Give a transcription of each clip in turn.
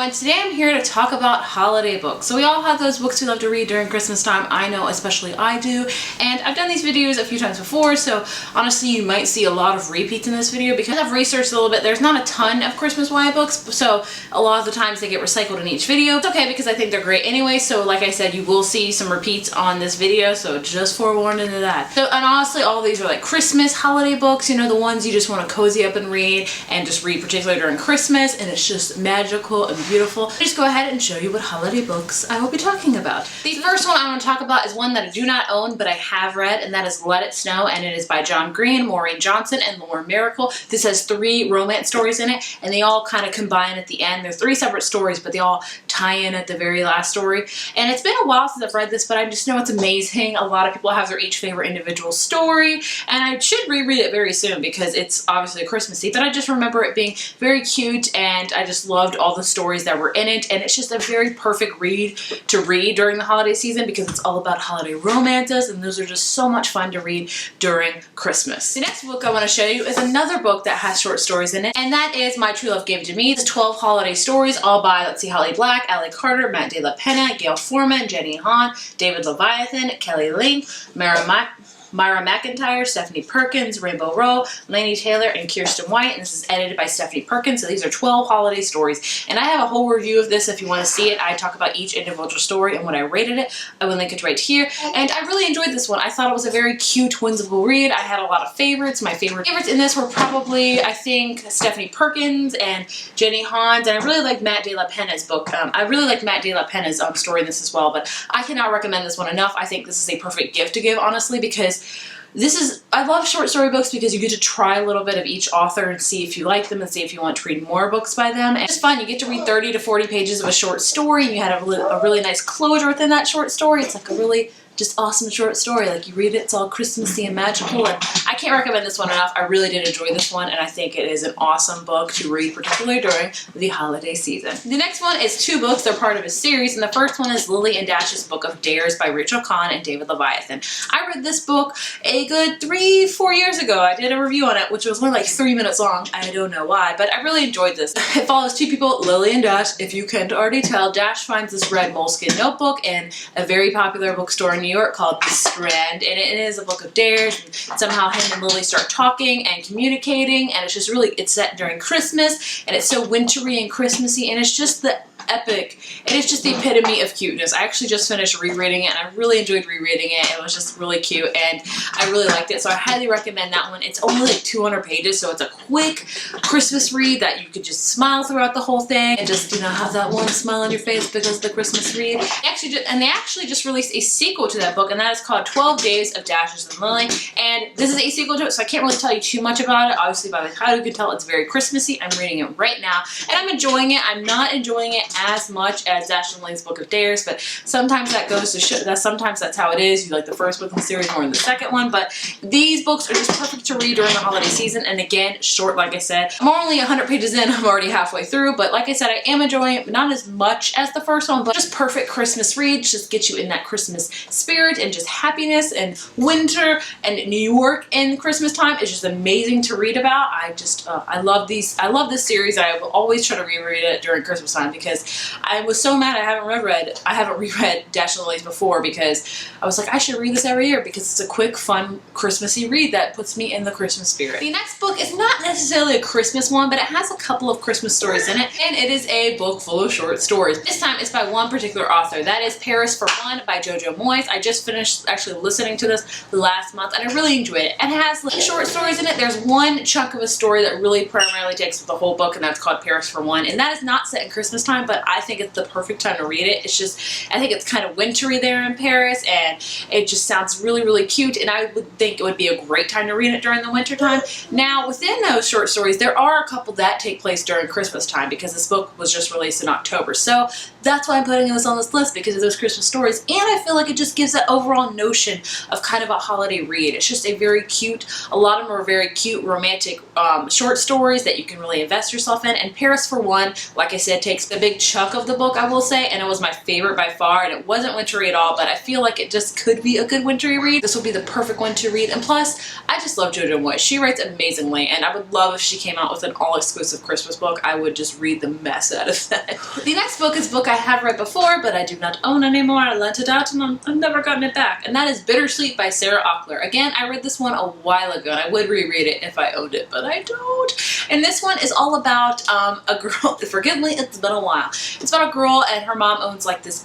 everyone, today I'm here to talk about holiday books. So we all have those books we love to read during Christmas time. I know, especially I do. And I've done these videos a few times before, so honestly you might see a lot of repeats in this video because I've researched a little bit. There's not a ton of Christmas YA books, so a lot of the times they get recycled in each video. It's okay because I think they're great anyway, so like I said, you will see some repeats on this video, so just forewarned into that. So, and honestly, all of these are like Christmas holiday books, you know, the ones you just want to cozy up and read, and just read particularly during Christmas, and it's just magical and beautiful. I'll just go ahead and show you what holiday books I will be talking about. The first one I want to talk about is one that I do not own, but I have read, and that is Let It Snow, and it is by John Green, Maureen Johnson, and Lauren Miracle. This has 3 romance stories in it, and they all kind of combine at the end. They're 3 separate stories, but they all tie in at the very last story. And it's been a while since I've read this, but I just know it's amazing. A lot of people have their each favorite individual story, and I should reread it very soon because it's obviously Christmassy, but I just remember it being very cute, and I just loved all the stories that were in it, and it's just a very perfect read to read during the holiday season because it's all about holiday romances, and those are just so much fun to read during Christmas. The next book I want to show you is another book that has short stories in it, and that is My True Love Gave It To Me. It's 12 holiday stories, all by, let's see, Holly Black, Allie Carter, Matt De La Pena, Gail Foreman, Jenny Han, David Leviathan, Kelly Link, Myra McIntyre, Stephanie Perkins, Rainbow Rowe, Lainey Taylor, and Kirsten White, and this is edited by Stephanie Perkins. So these are 12 holiday stories, and I have a whole review of this if you want to see it. I talk about each individual story and when I rated it. I will link it right here, and I really enjoyed this one. I thought it was a very cute, whimsical read. I had a lot of favorites. My favorites in this were probably, I think, Stephanie Perkins and Jenny Hans, and I really liked Matt De La Pena's book. I really liked Matt De La Pena's story in this as well, but I cannot recommend this one enough. I think this is a perfect gift to give, honestly, because I love short story books because you get to try a little bit of each author and see if you like them and see if you want to read more books by them. And it's fun. You get to read 30 to 40 pages of a short story, and you had a really nice closure within that short story. It's like a really just awesome short story. Like, you read it, it's all Christmassy and magical, and I can't recommend this one enough. I really did enjoy this one, and I think it is an awesome book to read, particularly during the holiday season. The next one is 2 books. They're part of a series, and the first one is Lily and Dash's Book of Dares by Rachel Kahn and David Leviathan. I read this book a good 3-4 years ago. I did a review on it, which was only like 3 minutes long. I don't know why, but I really enjoyed this. It follows 2 people, Lily and Dash. If you can't already tell, Dash finds this red moleskin notebook in a very popular bookstore in New York called The Strand, and it is a book of dares, and somehow him and Lily start talking and communicating, and it's just really, it's set during Christmas, and it's so wintry and Christmassy, and it's just the epic, and it's just the epitome of cuteness. I actually just finished rereading it, and I really enjoyed rereading it. It was just really cute, and I really liked it, so I highly recommend that one. It's only like 200 pages, so it's a quick Christmas read that you could just smile throughout the whole thing and just, you know, have that warm smile on your face because of the Christmas read. They actually just released a sequel to that book, and that is called 12 Days of Dashes and Lily, and this is a sequel to it, so I can't really tell you too much about it. Obviously, by the title you can tell it's very Christmassy. I'm reading it right now, and I'm enjoying it. I'm not enjoying it as much as Dash and Lily's Book of Dares, but sometimes that goes to show that sometimes that's how it is. You like the first book in the series more than the second one, but these books are just perfect to read during the holiday season, and again, short, like I said. I'm only 100 pages in. I'm already halfway through, but like I said, I am enjoying it, but not as much as the first one, but just perfect Christmas reads. Just get you in that Christmas spirit and just happiness and winter and New York in Christmas time. It's just amazing to read about. I love these. I love this series. I will always try to reread it during Christmas time because I was so mad I haven't reread Dash and Lily's before, because I was like, I should read this every year because it's a quick, fun, Christmassy read that puts me in the Christmas spirit. The next book is not necessarily a Christmas one, but it has a couple of Christmas stories in it, and it is a book full of short stories. This time it's by one particular author. That is Paris for One by Jojo Moyes. I just finished actually listening to this last month, and I really enjoyed it. It has like short stories in it. There's one chunk of a story that really primarily takes up the whole book, and that's called Paris for One, and that is not set in Christmas time, but I think it's the perfect time to read it. It's just, I think it's kind of wintry there in Paris, and it just sounds really, really cute, and I would think it would be a great time to read it during the winter time. Now, within those short stories, there are a couple that take place during Christmas time because this book was just released in October, so that's why I'm putting this on this list, because of those Christmas stories, and I feel like it just gives that overall notion of kind of a holiday read. It's just a very cute, a lot of them are very cute, romantic short stories that you can really invest yourself in, and Paris for One, like I said, takes a big chunk of the book, I will say, and it was my favorite by far, and it wasn't wintry at all, but I feel like it just could be a good wintry read. This will be the perfect one to read, and plus, I just love JoJo Moyes. She writes amazingly, and I would love if she came out with an all-exclusive Christmas book. I would just read the mess out of that. The next book is a book I have read before, but I do not own anymore. I lent it out, and I've never gotten it back, and that is Bittersweet by Sarah Auchler. Again, I read this one a while ago, and I would reread it if I owned it, but I don't. And this one is all about a girl. Forgive me, it's been a while. It's about a girl, and her mom owns like this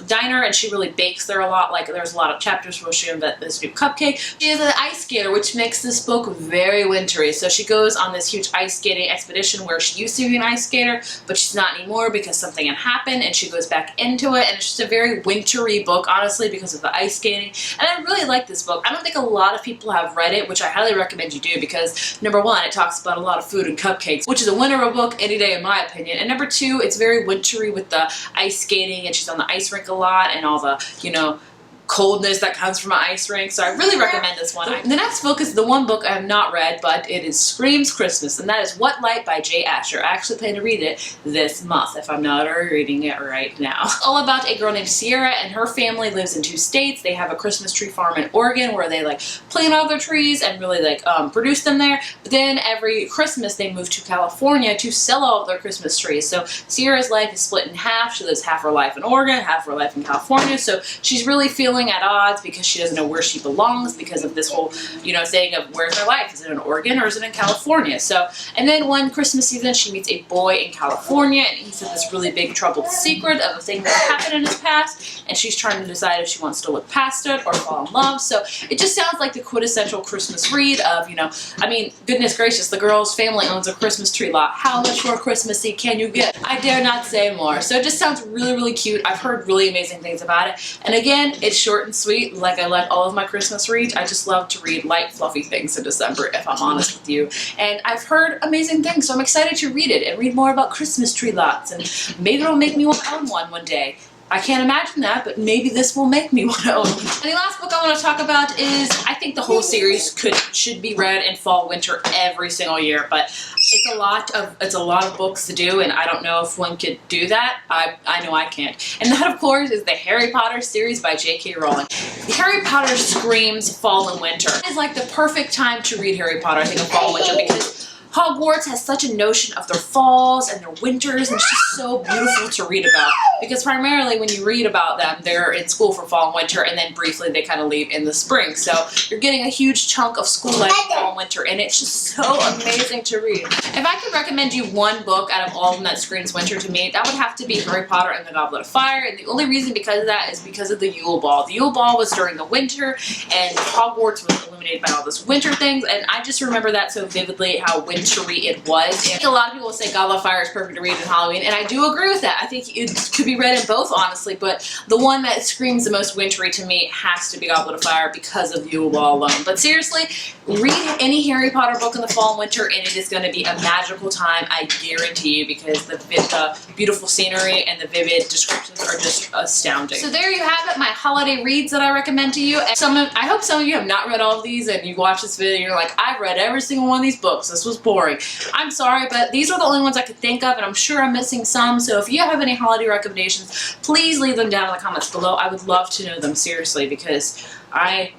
diner, and she really bakes there a lot. Like there's a lot of chapters where she invents this new cupcake. She is an ice skater, which makes this book very wintry. So she goes on this huge ice skating expedition where she used to be an ice skater, but she's not anymore because something had happened, and she goes back into it. And it's just a very wintry book, honestly, because of the ice skating. And I really like this book. I don't think a lot of people have read it, which I highly recommend you do, because number one, it talks about a lot of food and cupcakes, which is a winter book any day in my opinion. And number two, it's very wintry with the ice skating, and she's on the ice rink a lot, and all the, you know, coldness that comes from an ice rink. So I really recommend this one. The next book is the one book I have not read, but it is Screams Christmas, and that is What Light by Jay Asher. I actually plan to read it this month if I'm not already reading it right now. It's all about a girl named Sierra, and her family lives in 2 states. They have a Christmas tree farm in Oregon where they like plant all their trees and really like produce them there. But then every Christmas they move to California to sell all of their Christmas trees. So Sierra's life is split in half. She lives half her life in Oregon, half her life in California. So she's really feeling at odds because she doesn't know where she belongs because of this whole, you know, saying of where's her life? Is it in Oregon or is it in California? So, and then one Christmas season, she meets a boy in California, and he's had this really big troubled secret of a thing that happened in his past, and she's trying to decide if she wants to look past it or fall in love. So it just sounds like the quintessential Christmas read of, you know, I mean, goodness gracious, the girl's family owns a Christmas tree lot. How much more Christmassy can you get? I dare not say more. So it just sounds really, really cute. I've heard really amazing things about it. And again, it's short and sweet, like I like all of my Christmas reads. I just love to read light, fluffy things in December, if I'm honest with you. And I've heard amazing things, so I'm excited to read it and read more about Christmas tree lots, and maybe it'll make me want to own one day. I can't imagine that, but maybe this will make me want to own one. And the last book I want to talk about is, I think the whole series should be read in fall, winter, every single year, but it's a lot of books to do, and I don't know if one could do that. I know I can't. And that, of course, is the Harry Potter series by J.K. Rowling. Harry Potter screams fall and winter. It is like the perfect time to read Harry Potter, I think, of fall and winter, because Hogwarts has such a notion of their falls and their winters, and it's just so beautiful to read about. Because primarily when you read about them, they're in school for fall and winter, and then briefly they kind of leave in the spring. So you're getting a huge chunk of school life in fall and winter, and it's just so amazing to read. If I could recommend you one book out of all of them that screams winter to me, that would have to be Harry Potter and the Goblet of Fire. And the only reason because of that is because of the Yule Ball. The Yule Ball was during the winter, and Hogwarts was illuminated by all this winter things, and I just remember that so vividly, how wintry it was. And a lot of people say Goblet of Fire is perfect to read in Halloween, and I do agree with that. I think it could be read in both, honestly, but the one that screams the most wintry to me has to be Goblet of Fire because of Yule Ball alone. But seriously, read any Harry Potter book in the fall and winter, and it is going to be a magical time, I guarantee you, because the beautiful scenery and the vivid descriptions are just astounding. So there you have it, my holiday reads that I recommend to you. And I hope some of you have not read all of these, and you watch this video and you're like, I've read every single one of these books. This was boring. I'm sorry, but these are the only ones I could think of, and I'm sure I'm missing some. So if you have any holiday recommendations, please leave them down in the comments below. I would love to know them, seriously, because I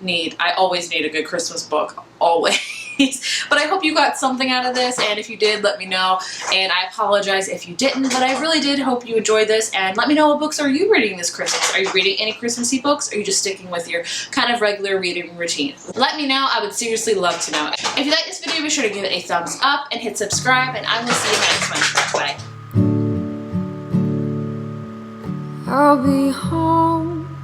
always need a good Christmas book, always. But I hope you got something out of this, and if you did, let me know. And I apologize if you didn't, but I really did hope you enjoyed this. And let me know, what books are you reading this Christmas? Are you reading any Christmassy books, or are you just sticking with your kind of regular reading routine? Let me know. I would seriously love to know. If you like this video, be sure to give it a thumbs up and hit subscribe, and I will see you next one. Bye. I'll be home